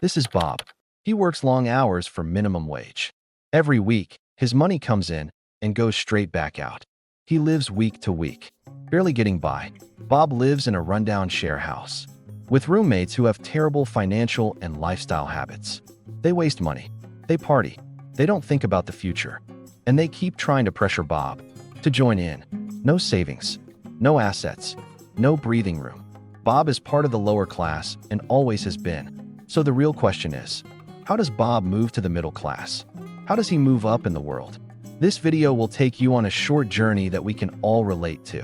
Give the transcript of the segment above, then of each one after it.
This is Bob. He works long hours for minimum wage. Every week, his money comes in and goes straight back out. He lives week to week, barely getting by. Bob lives in a rundown share house with roommates who have terrible financial and lifestyle habits. They waste money. They party. They don't think about the future. And they keep trying to pressure Bob to join in. No savings, no assets, no breathing room. Bob is part of the lower class and always has been. So the real question is, how does Bob move to the middle class? How does he move up in the world? This video will take you on a short journey that we can all relate to.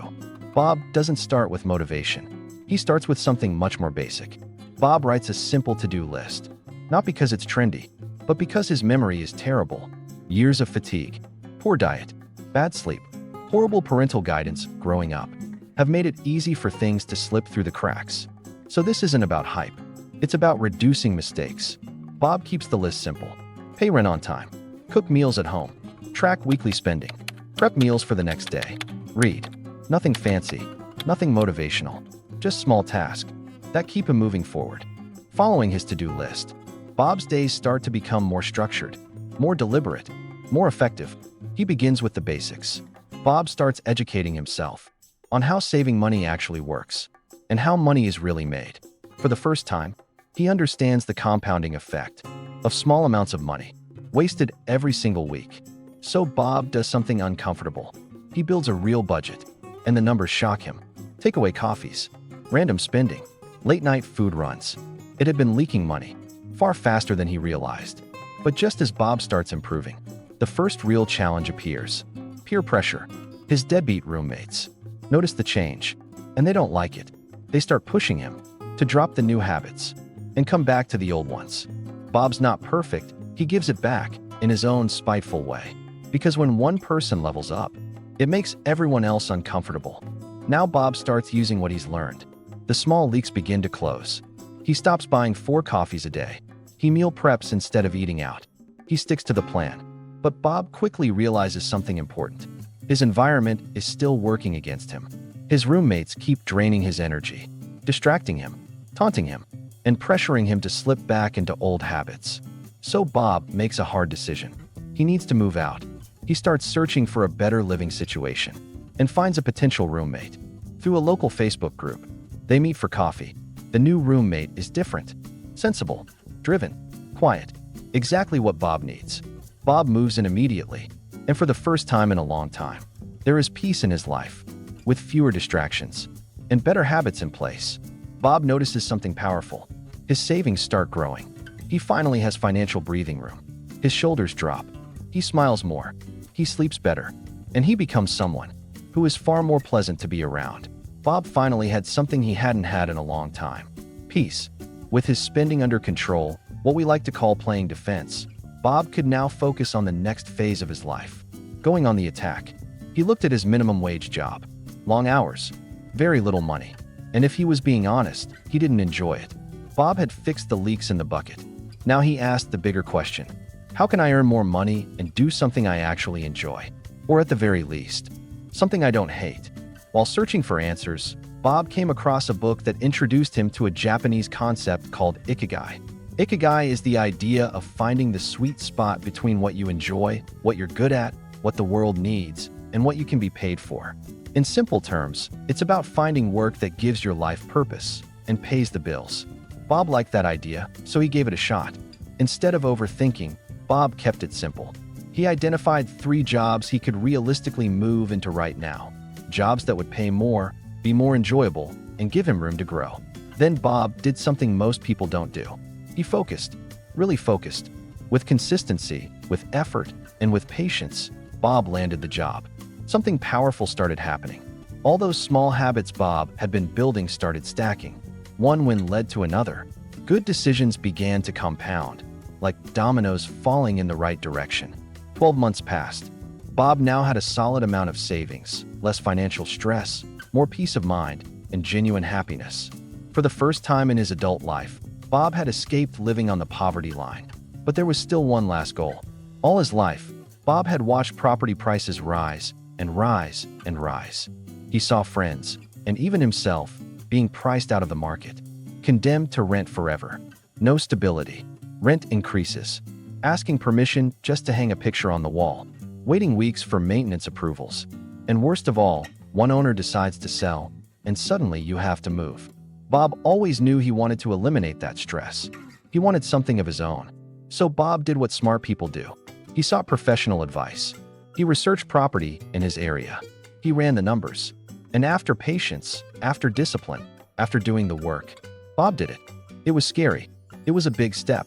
Bob doesn't start with motivation. He starts with something much more basic. Bob writes a simple to-do list, not because it's trendy, but because his memory is terrible. Years of fatigue, poor diet, bad sleep, horrible parental guidance growing up have made it easy for things to slip through the cracks. So this isn't about hype. It's about reducing mistakes. Bob keeps the list simple. Pay rent on time. Cook meals at home. Track weekly spending. Prep meals for the next day. Read. Nothing fancy. Nothing motivational. Just small tasks that keep him moving forward. Following his to-do list, Bob's days start to become more structured, more deliberate, more effective. He begins with the basics. Bob starts educating himself on how saving money actually works and how money is really made. For the first time, he understands the compounding effect of small amounts of money wasted every single week. So Bob does something uncomfortable. He builds a real budget, and the numbers shock him. Takeaway coffees, random spending, late-night food runs. It had been leaking money far faster than he realized. But just as Bob starts improving, the first real challenge appears. Peer pressure. His deadbeat roommates notice the change, and they don't like it. They start pushing him to drop the new habits and come back to the old ones. Bob's not perfect. He gives it back in his own spiteful way. Because when one person levels up, it makes everyone else uncomfortable. Now Bob starts using what he's learned. The small leaks begin to close. He stops buying 4 coffees a day. He meal preps instead of eating out. He sticks to the plan. But Bob quickly realizes something important. His environment is still working against him. His roommates keep draining his energy, distracting him, taunting him, and pressuring him to slip back into old habits. So Bob makes a hard decision. He needs to move out. He starts searching for a better living situation and finds a potential roommate. Through a local Facebook group, they meet for coffee. The new roommate is different, sensible, driven, quiet. Exactly what Bob needs. Bob moves in immediately, and for the first time in a long time, there is peace in his life, with fewer distractions and better habits in place. Bob notices something powerful. His savings start growing. He finally has financial breathing room. His shoulders drop. He smiles more. He sleeps better. And he becomes someone who is far more pleasant to be around. Bob finally had something he hadn't had in a long time. Peace. With his spending under control, what we like to call playing defense, Bob could now focus on the next phase of his life, going on the attack. He looked at his minimum wage job. Long hours, very little money. And if he was being honest, he didn't enjoy it. Bob had fixed the leaks in the bucket. Now he asked the bigger question. How can I earn more money and do something I actually enjoy? Or at the very least, something I don't hate. While searching for answers, Bob came across a book that introduced him to a Japanese concept called ikigai. Ikigai is the idea of finding the sweet spot between what you enjoy, what you're good at, what the world needs, and what you can be paid for. In simple terms, it's about finding work that gives your life purpose and pays the bills. Bob liked that idea, so he gave it a shot. Instead of overthinking, Bob kept it simple. He identified 3 jobs he could realistically move into right now. Jobs that would pay more, be more enjoyable, and give him room to grow. Then Bob did something most people don't do. He focused, really focused. With consistency, with effort, and with patience, Bob landed the job. Something powerful started happening. All those small habits Bob had been building started stacking. One win led to another. Good decisions began to compound, like dominoes falling in the right direction. 12 months passed. Bob now had a solid amount of savings, less financial stress, more peace of mind, and genuine happiness. For the first time in his adult life, Bob had escaped living on the poverty line. But there was still one last goal. All his life, Bob had watched property prices rise and rise and rise. He saw friends, and even himself, being priced out of the market, condemned to rent forever. No stability. Rent increases. Asking permission just to hang a picture on the wall. Waiting weeks for maintenance approvals. And worst of all, one owner decides to sell, and suddenly you have to move. Bob always knew he wanted to eliminate that stress. He wanted something of his own. So Bob did what smart people do. He sought professional advice. He researched property in his area. He ran the numbers. And after patience, after discipline, after doing the work, Bob did it. It was scary. It was a big step.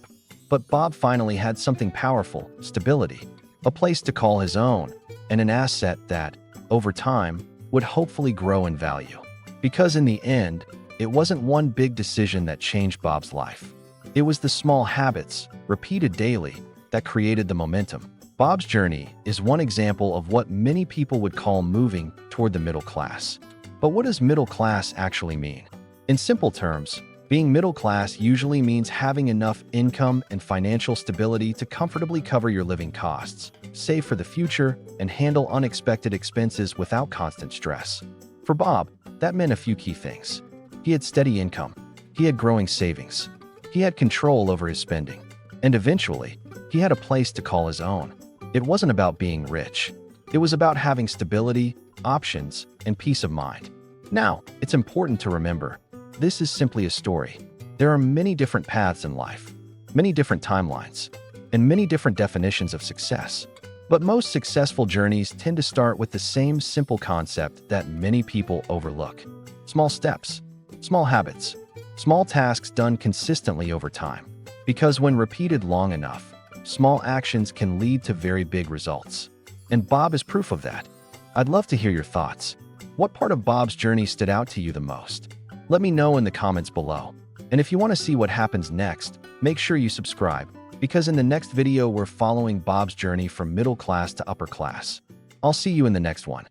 But Bob finally had something powerful, stability, a place to call his own, and an asset that, over time, would hopefully grow in value. Because in the end, it wasn't one big decision that changed Bob's life. It was the small habits, repeated daily, that created the momentum. Bob's journey is one example of what many people would call moving toward the middle class. But what does middle class actually mean? In simple terms, being middle class usually means having enough income and financial stability to comfortably cover your living costs, save for the future, and handle unexpected expenses without constant stress. For Bob, that meant a few key things. He had steady income. He had growing savings. He had control over his spending. And eventually, he had a place to call his own. It wasn't about being rich. It was about having stability, options, and peace of mind. Now, it's important to remember, this is simply a story. There are many different paths in life, many different timelines, and many different definitions of success. But most successful journeys tend to start with the same simple concept that many people overlook. Small steps, small habits, small tasks done consistently over time. Because when repeated long enough, small actions can lead to very big results. And Bob is proof of that. I'd love to hear your thoughts. What part of Bob's journey stood out to you the most? Let me know in the comments below. And if you want to see what happens next, make sure you subscribe, because in the next video we're following Bob's journey from middle class to upper class. I'll see you in the next one.